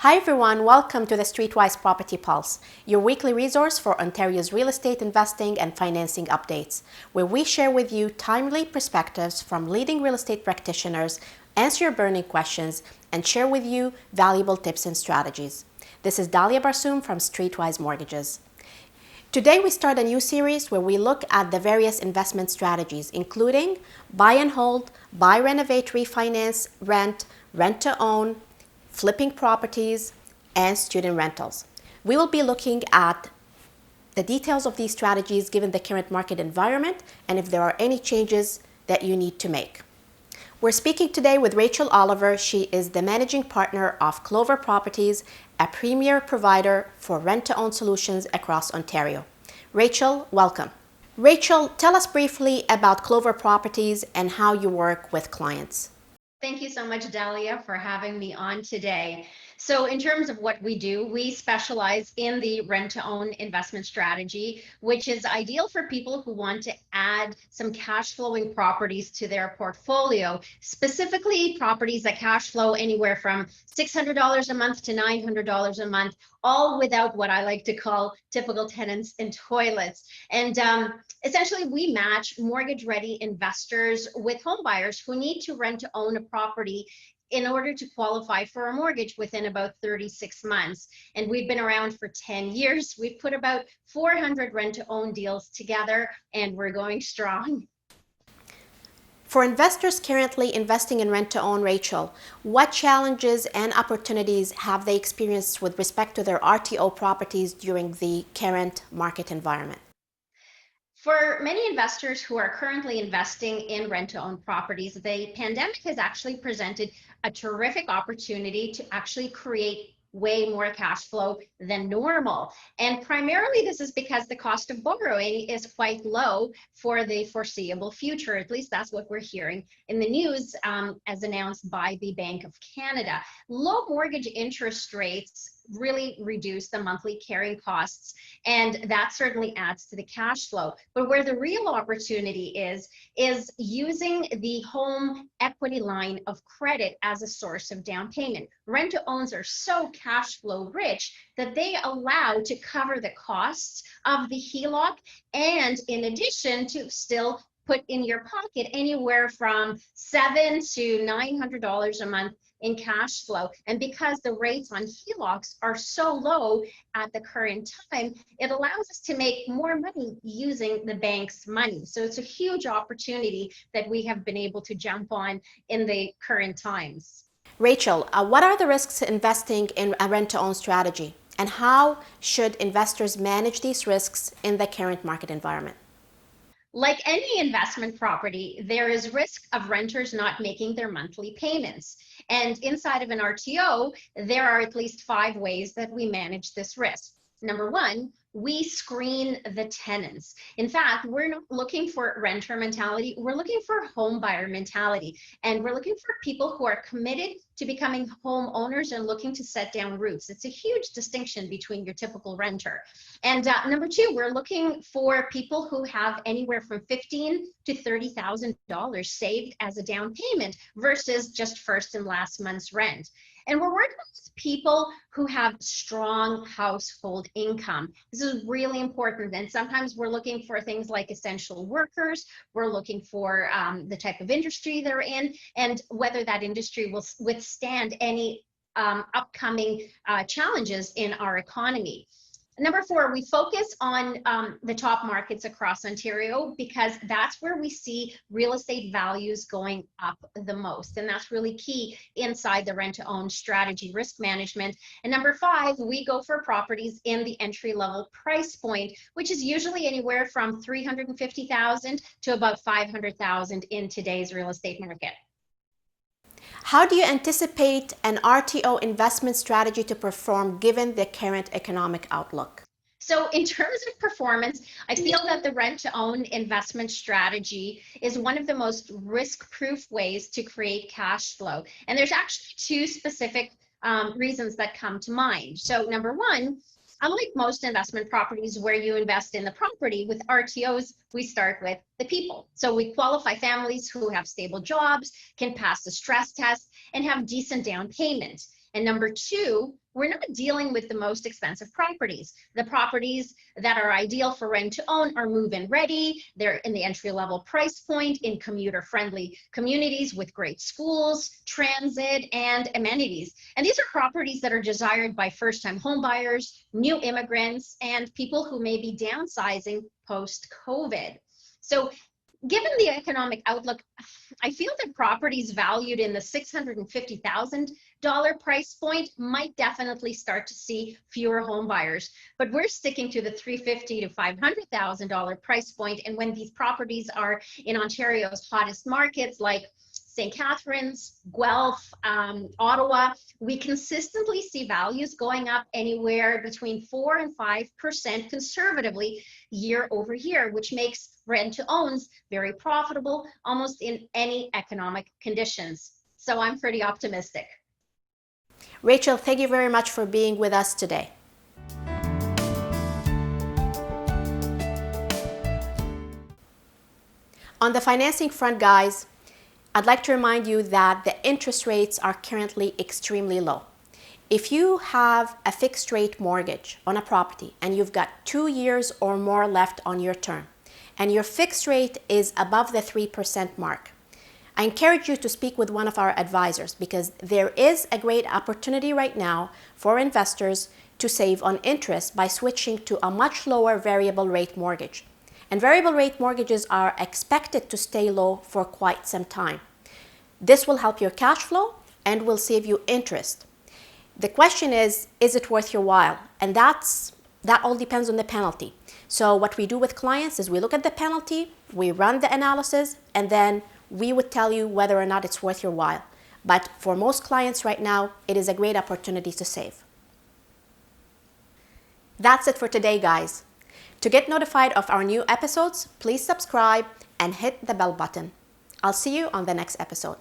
Hi everyone, welcome to the Streetwise Property Pulse, your weekly resource for Ontario's real estate investing and financing updates, where we share with you timely perspectives from leading real estate practitioners, answer your burning questions, and share with you valuable tips and strategies. This is Dalia Barsoum from Streetwise Mortgages. Today we start a new series where we look at the various investment strategies, including buy and hold, buy, renovate, refinance, rent, rent to own, flipping properties, and student rentals. We will be looking at the details of these strategies given the current market environment and if there are any changes that you need to make. We're speaking today with Rachel Oliver. She is the managing partner of Clover Properties, a premier provider for rent-to-own solutions across Ontario. Rachel, welcome. Rachel, tell us briefly about Clover Properties and how you work with clients. Thank you so much, Dalia, for having me on today. So in terms of what we do, we specialize in the rent-to-own investment strategy, which is ideal for people who want to add some cash flowing properties to their portfolio, specifically properties that cash flow anywhere from $600 a month to $900 a month, all without what I like to call typical tenants and toilets. And essentially, we match mortgage-ready investors with home buyers who need to rent to own a property in order to qualify for a mortgage within about 36 months. And we've been around for 10 years. We've put about 400 rent-to-own deals together, and we're going strong. For investors currently investing in rent-to-own, Rachel, what challenges and opportunities have they experienced with respect to their RTO properties during the current market environment? For many investors who are currently investing in rent-to-own properties, the pandemic has actually presented a terrific opportunity to actually create way more cash flow than normal. And primarily this is because the cost of borrowing is quite low for the foreseeable future. At least that's what we're hearing in the news as announced by the Bank of Canada. Low mortgage interest rates really reduce the monthly carrying costs, and that certainly adds to the cash flow. But where the real opportunity is using the home equity line of credit as a source of down payment. Rent-to-owns are so cash flow rich that they allow to cover the costs of the HELOC, and in addition to still put in your pocket anywhere from $700 to $900 a month in cash flow. And because the rates on HELOCs are so low at the current time, it allows us to make more money using the bank's money. So it's a huge opportunity that we have been able to jump on in the current times. Rachel, what are the risks investing in a rent-to-own strategy, and how should investors manage these risks in the current market environment? Like any investment property, there is risk of renters not making their monthly payments. And inside of an RTO, there are at least 5 ways that we manage this risk. Number one, we screen the tenants. In fact, we're not looking for renter mentality, we're looking for home buyer mentality. And we're looking for people who are committed to becoming homeowners and looking to set down roots. It's a huge distinction between your typical renter. And number two, we're looking for people who have anywhere from $15,000 to $30,000 saved as a down payment versus just first and last month's rent. And we're working with people who have strong household income. This is really important. And sometimes we're looking for things like essential workers. We're looking for the type of industry they're in and whether that industry will withstand any upcoming challenges in our economy. Number 4, we focus on the top markets across Ontario because that's where we see real estate values going up the most. And that's really key inside the rent-to-own strategy risk management. And number 5, we go for properties in the entry-level price point, which is usually anywhere from $350,000 to about $500,000 in today's real estate market. How do you anticipate an RTO investment strategy to perform given the current economic outlook? So in terms of performance, I feel that the rent-to-own investment strategy is one of the most risk-proof ways to create cash flow. And there's actually 2 specific reasons that come to mind. So number 1, unlike most investment properties where you invest in the property, with RTOs, we start with the people. So we qualify families who have stable jobs, can pass the stress test, and have decent down payment. And number two, we're not dealing with the most expensive properties. The properties that are ideal for rent to own are move-in ready. They're in the entry-level price point in commuter-friendly communities with great schools, transit, and amenities. And these are properties that are desired by first-time homebuyers, new immigrants, and people who may be downsizing post-COVID. So given the economic outlook, I feel that properties valued in the $650,000 price point might definitely start to see fewer home buyers, but we're sticking to the $350,000 to $500,000 price point. And when these properties are in Ontario's hottest markets like St. Catharines, Guelph, Ottawa, we consistently see values going up anywhere between 4 and 5% conservatively year over year, which makes rent to owns very profitable almost in any economic conditions. So I'm pretty optimistic. Rachel, thank you very much for being with us today. On the financing front, guys, I'd like to remind you that the interest rates are currently extremely low. If you have a fixed rate mortgage on a property and you've got 2 years or more left on your term, and your fixed rate is above the 3% mark, I encourage you to speak with one of our advisors, because there is a great opportunity right now for investors to save on interest by switching to a much lower variable rate mortgage. And variable rate mortgages are expected to stay low for quite some time. This will help your cash flow and will save you interest. The question is it worth your while? And that all depends on the penalty. So what we do with clients is we look at the penalty, we run the analysis, and then we would tell you whether or not it's worth your while. But for most clients right now, it is a great opportunity to save. That's it for today, guys. To get notified of our new episodes, please subscribe and hit the bell button. I'll see you on the next episode.